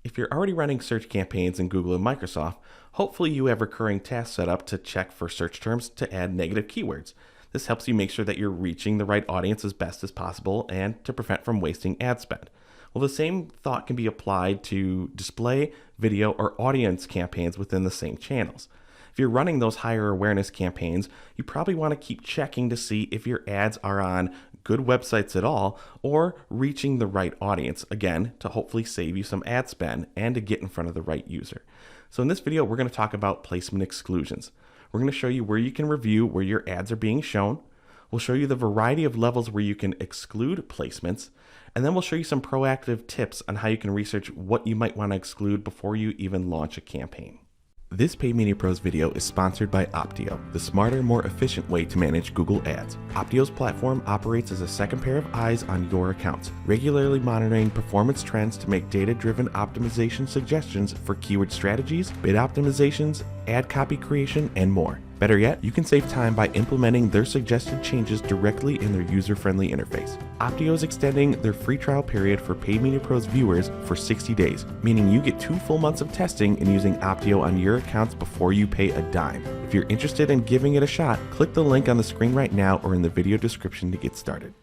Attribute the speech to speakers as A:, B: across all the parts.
A: If you're already running search campaigns in Google and Microsoft, hopefully you have recurring tasks set up to check for search terms to add negative keywords. This helps you make sure that you're reaching the right audience as best as possible and to prevent from wasting ad spend. Well, the same thought can be applied to display, video, or audience campaigns within the same channels. If you're running those higher awareness campaigns, you probably want to keep checking to see if your ads are on good websites at all or reaching the right audience, again, to hopefully save you some ad spend and to get in front of the right user. So in this video, we're going to talk about placement exclusions. We're going to show you where you can review where your ads are being shown. We'll show you the variety of levels where you can exclude placements, and then we'll show you some proactive tips on how you can research what you might want to exclude before you even launch a campaign. This Paid Media Pros video is sponsored by Opteo, the smarter, more efficient way to manage Google Ads. Opteo's platform operates as a second pair of eyes on your accounts, regularly monitoring performance trends to make data-driven optimization suggestions for keyword strategies, bid optimizations, ad copy creation, and more. Better yet, you can save time by implementing their suggested changes directly in their user-friendly interface. Opteo is extending their free trial period for Paid Media Pros viewers for 60 days, meaning you get 2 full months of testing and using Opteo on your accounts before you pay a dime. If you're interested in giving it a shot, click the link on the screen right now or in the video description to get started.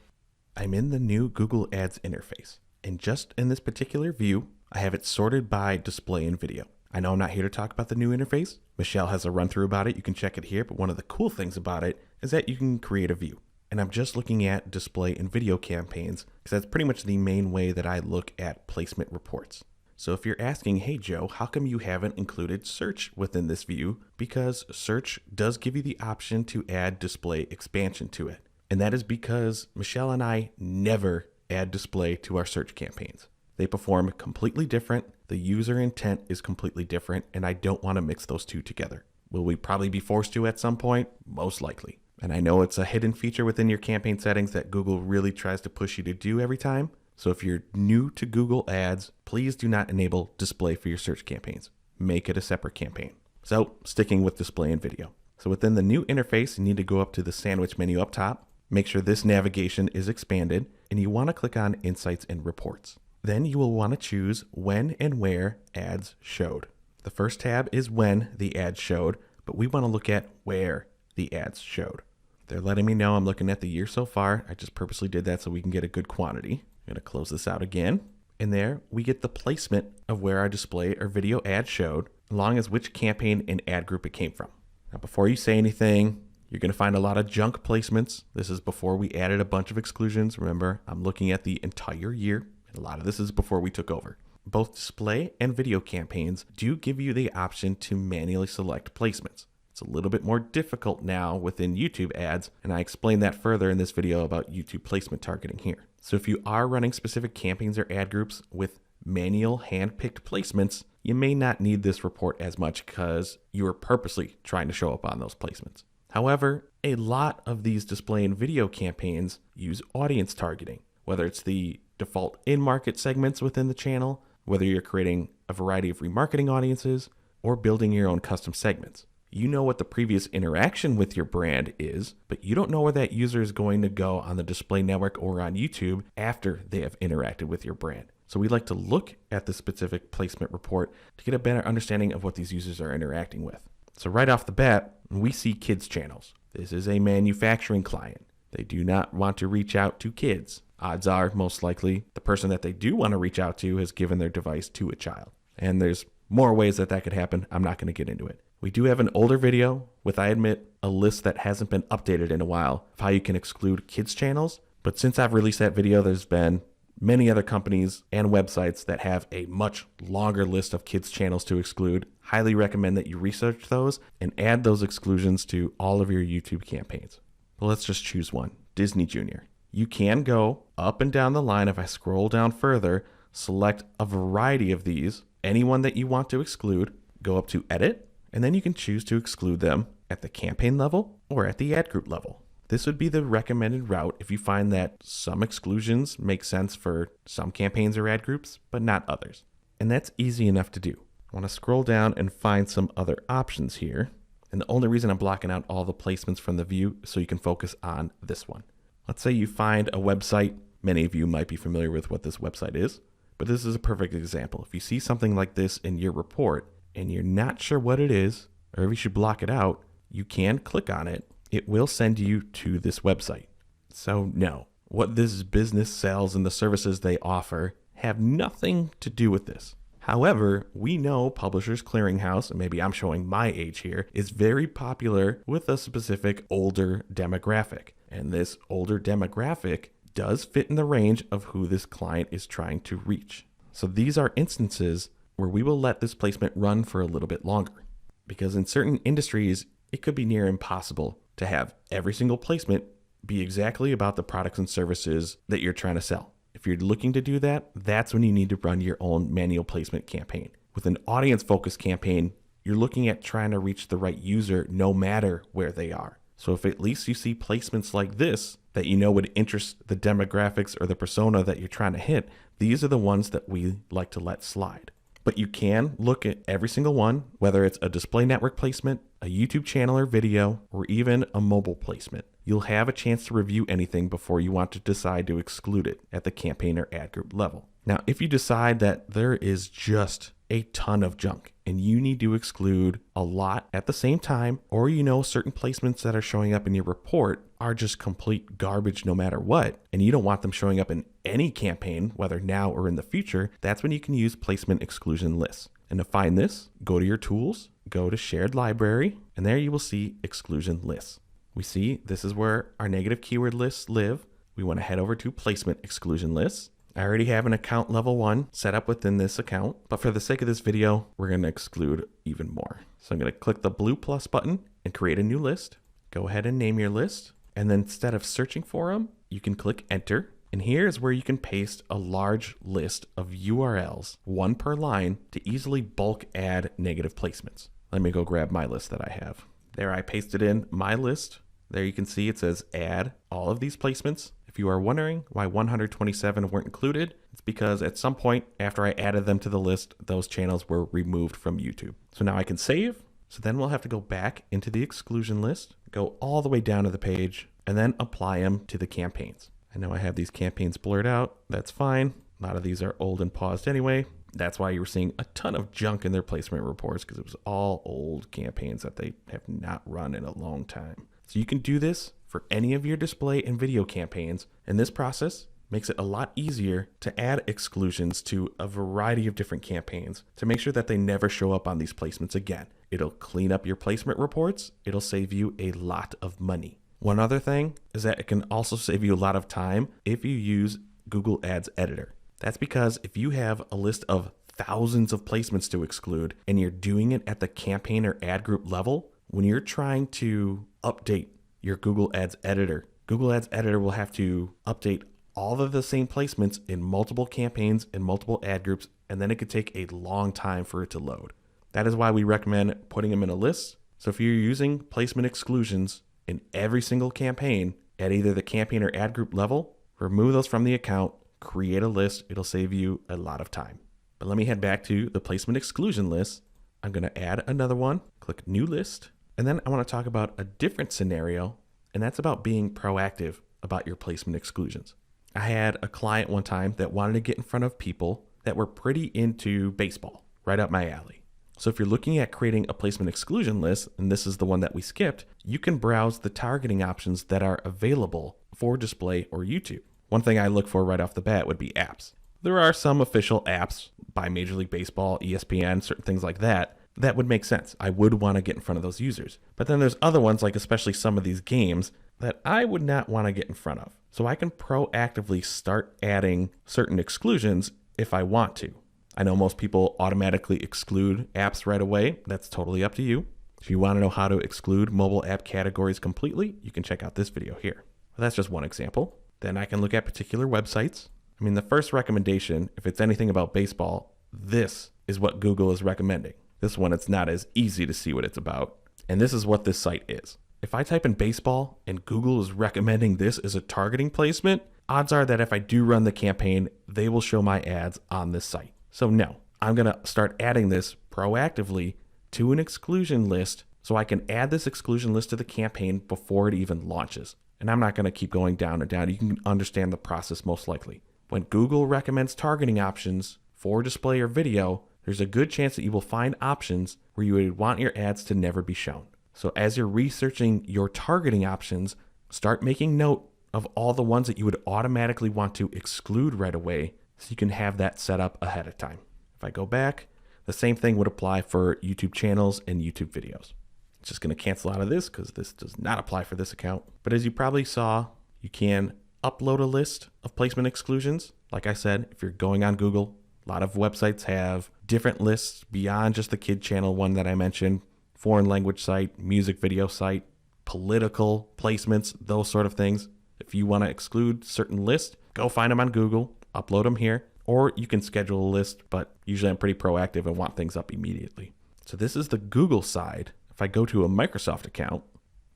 A: I'm in the new Google Ads interface, and just in this particular view, I have it sorted by display and video. I know I'm not here to talk about the new interface. Michelle has a run through about it. You can check it here, but one of the cool things about it is that you can create a view. And I'm just looking at display and video campaigns because that's pretty much the main way that I look at placement reports. So if you're asking, hey Joe, how come you haven't included search within this view? Because search does give you the option to add display expansion to it. And that is because Michelle and I never add display to our search campaigns. They perform completely different. The user intent is completely different, and I don't want to mix those two together. Will we probably be forced to at some point? Most likely. And I know it's a hidden feature within your campaign settings that Google really tries to push you to do every time. So if you're new to Google Ads, please do not enable display for your search campaigns. Make it a separate campaign. So sticking with display and video. So within the new interface, you need to go up to the sandwich menu up top, make sure this navigation is expanded, and you want to click on Insights and Reports. Then you will want to choose when and where ads showed. The first tab is when the ads showed, but we want to look at where the ads showed. They're letting me know I'm looking at the year so far. I just purposely did that so we can get a good quantity. I'm going to close this out again. And there we get the placement of where our display or video ad showed, along as which campaign and ad group it came from. Now before you say anything, you're going to find a lot of junk placements. This is before we added a bunch of exclusions. Remember, I'm looking at the entire year. A lot of this is before we took over. Both display and video campaigns do give you the option to manually select placements. It's a little bit more difficult now within YouTube ads, and I explain that further in this video about YouTube placement targeting here. So if you are running specific campaigns or ad groups with manual hand-picked placements, you may not need this report as much because you are purposely trying to show up on those placements. However, a lot of these display and video campaigns use audience targeting, whether it's the default in-market segments within the channel, whether you're creating a variety of remarketing audiences, or building your own custom segments. You know what the previous interaction with your brand is, but you don't know where that user is going to go on the display network or on YouTube after they have interacted with your brand. So we like to look at the specific placement report to get a better understanding of what these users are interacting with. So right off the bat, we see kids channels. This is a manufacturing client. They do not want to reach out to kids. Odds are, most likely, the person that they do want to reach out to has given their device to a child. And there's more ways that could happen. I'm not going to get into it. We do have an older video with, I admit, a list that hasn't been updated in a while of how you can exclude kids channels. But since I've released that video, there's been many other companies and websites that have a much longer list of kids channels to exclude. Highly recommend that you research those and add those exclusions to all of your YouTube campaigns. But let's just choose one, Disney Junior. You can go up and down the line. If I scroll down further, select a variety of these, anyone that you want to exclude, go up to edit, and then you can choose to exclude them at the campaign level or at the ad group level. This would be the recommended route if you find that some exclusions make sense for some campaigns or ad groups, but not others. And that's easy enough to do. I want to scroll down and find some other options here. And the only reason I'm blocking out all the placements from the view is so you can focus on this one. Let's say you find a website. Many of you might be familiar with what this website is. But this is a perfect example. If you see something like this in your report and you're not sure what it is, or if you should block it out, you can click on it. It will send you to this website. So no, what this business sells and the services they offer have nothing to do with this. However, we know Publishers Clearinghouse, and maybe I'm showing my age here, is very popular with a specific older demographic. And this older demographic does fit in the range of who this client is trying to reach. So these are instances where we will let this placement run for a little bit longer. Because in certain industries, it could be near impossible to have every single placement be exactly about the products and services that you're trying to sell. If you're looking to do that, that's when you need to run your own manual placement campaign. With an audience-focused campaign, you're looking at trying to reach the right user no matter where they are. So if at least you see placements like this that you know would interest the demographics or the persona that you're trying to hit, these are the ones that we like to let slide. But you can look at every single one, whether it's a display network placement, a YouTube channel or video, or even a mobile placement. You'll have a chance to review anything before you want to decide to exclude it at the campaign or ad group level. Now, if you decide that there is just a ton of junk and you need to exclude a lot at the same time, or you know certain placements that are showing up in your report are just complete garbage no matter what, and you don't want them showing up in any campaign, whether now or in the future, that's when you can use placement exclusion lists. And to find this, go to your tools, go to shared library, and there you will see exclusion lists. We see this is where our negative keyword lists live. We want to head over to placement exclusion lists. I already have an account level 1 set up within this account, but for the sake of this video, we're going to exclude even more. So I'm going to click the blue plus button and create a new list. Go ahead and name your list. And then instead of searching for them, you can click enter. And here is where you can paste a large list of URLs, one per line, to easily bulk add negative placements. Let me go grab my list that I have. There, I pasted in my list. There you can see it says add all of these placements. If you are wondering why 127 weren't included, it's because at some point after I added them to the list, those channels were removed from YouTube. So now I can save. So then we'll have to go back into the exclusion list, go all the way down to the page, and then apply them to the campaigns. I know I have these campaigns blurred out. That's fine. A lot of these are old and paused anyway. That's why you were seeing a ton of junk in their placement reports, because it was all old campaigns that they have not run in a long time. So you can do this for any of your display and video campaigns, and this process makes it a lot easier to add exclusions to a variety of different campaigns to make sure that they never show up on these placements again. It'll clean up your placement reports. It'll save you a lot of money. One other thing is that it can also save you a lot of time if you use Google Ads Editor. That's because if you have a list of thousands of placements to exclude and you're doing it at the campaign or ad group level, when you're trying to update your Google Ads Editor, Google Ads Editor will have to update all of the same placements in multiple campaigns and multiple ad groups, and then it could take a long time for it to load. That is why we recommend putting them in a list. So if you're using placement exclusions in every single campaign at either the campaign or ad group level, remove those from the account, create a list. It'll save you a lot of time. But let me head back to the placement exclusion list. I'm going to add another one, click new list. And then I want to talk about a different scenario, and that's about being proactive about your placement exclusions. I had a client one time that wanted to get in front of people that were pretty into baseball, right up my alley. So if you're looking at creating a placement exclusion list, and this is the one that we skipped, you can browse the targeting options that are available for display or YouTube. One thing I look for right off the bat would be apps. There are some official apps by Major League Baseball, ESPN, certain things like that, that would make sense. I would want to get in front of those users. But then there's other ones, like especially some of these games, that I would not want to get in front of. So I can proactively start adding certain exclusions if I want to. I know most people automatically exclude apps right away. That's totally up to you. If you want to know how to exclude mobile app categories completely, you can check out this video here. Well, that's just one example. Then I can look at particular websites. I mean, the first recommendation, if it's anything about baseball, this is what Google is recommending. This one, it's not as easy to see what it's about. And this is what this site is. If I type in baseball and Google is recommending this as a targeting placement, odds are that if I do run the campaign, they will show my ads on this site. So no, I'm going to start adding this proactively to an exclusion list so I can add this exclusion list to the campaign before it even launches. And I'm not going to keep going down and down. You can understand the process most likely. When Google recommends targeting options for display or video, there's a good chance that you will find options where you would want your ads to never be shown. So as you're researching your targeting options, start making note of all the ones that you would automatically want to exclude right away so you can have that set up ahead of time. If I go back, the same thing would apply for YouTube channels and YouTube videos. It's just going to cancel out of this because this does not apply for this account. But as you probably saw, you can upload a list of placement exclusions. Like I said, if you're going on Google, a lot of websites have different lists beyond just the kid channel one that I mentioned, foreign language site, music video site, political placements, those sort of things. If you want to exclude certain lists, go find them on Google, upload them here, or you can schedule a list, but usually I'm pretty proactive and want things up immediately. So this is the Google side. If I go to a Microsoft account,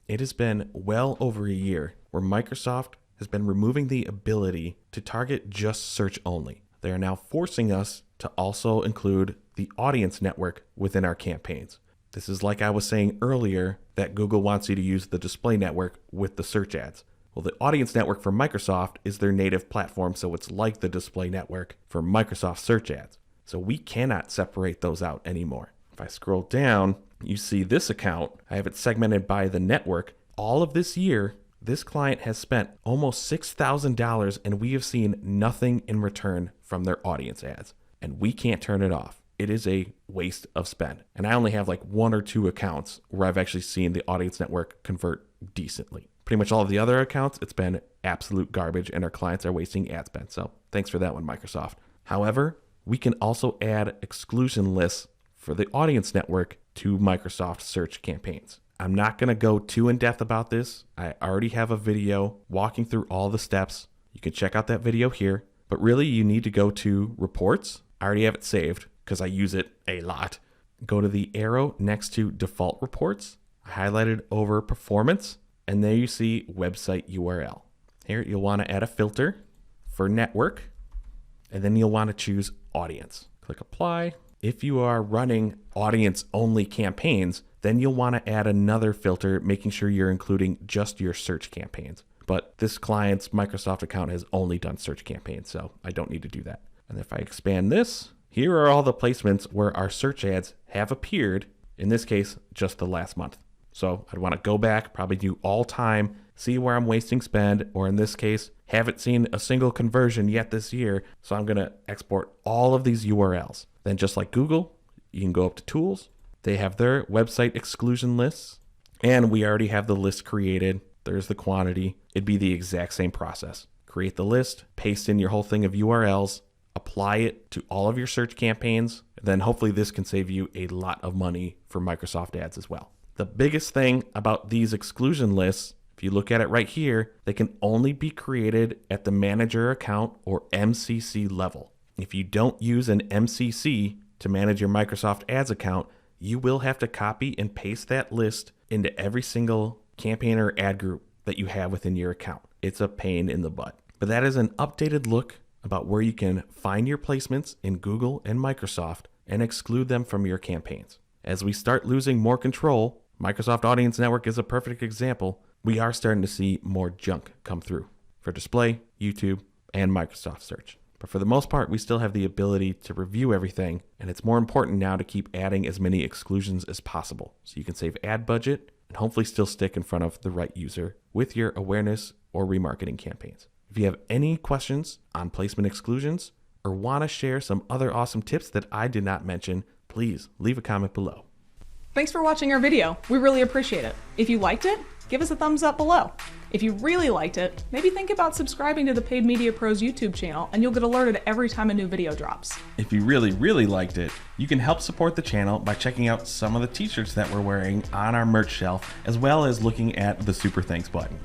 A: it has been well over a year where Microsoft has been removing the ability to target just search only. They are now forcing us to also include the audience network within our campaigns. This is like I was saying earlier that Google wants you to use the display network with the search ads. Well, the audience network for Microsoft is their native platform, so it's like the display network for Microsoft search ads. So we cannot separate those out anymore. If I scroll down, you see this account. I have it segmented by the network. All of this year, this client has spent almost $6,000 and we have seen nothing in return from their audience ads. And we can't turn it off. It is a waste of spend. And I only have like 1 or 2 accounts where I've actually seen the audience network convert decently. Pretty much all of the other accounts, it's been absolute garbage and our clients are wasting ad spend. So thanks for that one, Microsoft. However, we can also add exclusion lists for the audience network to Microsoft search campaigns. I'm not going to go too in depth about this. I already have a video walking through all the steps. You can check out that video here, but really you need to go to reports. I already have it saved because I use it a lot. Go to the arrow next to default reports. I highlighted over performance, and there you see website URL. Here you'll want to add a filter for network, and then you'll want to choose audience. Click apply. If you are running audience only campaigns, then you'll want to add another filter, making sure you're including just your search campaigns. But this client's Microsoft account has only done search campaigns, so I don't need to do that. And if I expand this, here are all the placements where our search ads have appeared, in this case, just the last month. So I'd want to go back, probably do all time, see where I'm wasting spend, or in this case, haven't seen a single conversion yet this year. So I'm going to export all of these URLs. Then just like Google, you can go up to tools. They have their website exclusion lists, and we already have the list created. There's the quantity. It'd be the exact same process. Create the list, paste in your whole thing of URLs, apply it to all of your search campaigns. Then hopefully this can save you a lot of money for Microsoft ads as well. The biggest thing about these exclusion lists, if you look at it right here, they can only be created at the manager account or MCC level. If you don't use an MCC to manage your Microsoft ads account, you will have to copy and paste that list into every single campaign or ad group that you have within your account. It's a pain in the butt. But that is an updated look about where you can find your placements in Google and Microsoft and exclude them from your campaigns. As we start losing more control, Microsoft Audience Network is a perfect example. We are starting to see more junk come through for display, YouTube, and Microsoft Search. But for the most part, we still have the ability to review everything, and it's more important now to keep adding as many exclusions as possible so you can save ad budget and hopefully still stick in front of the right user with your awareness or remarketing campaigns. If you have any questions on placement exclusions or want to share some other awesome tips that I did not mention, please leave a comment below.
B: Thanks for watching our video. We really appreciate it. If you liked it, give us a thumbs up below. If you really liked it, maybe think about subscribing to the Paid Media Pros YouTube channel and you'll get alerted every time a new video drops.
A: If you really liked it, you can help support the channel by checking out some of the t-shirts that we're wearing on our merch shelf, as well as looking at the Super Thanks button.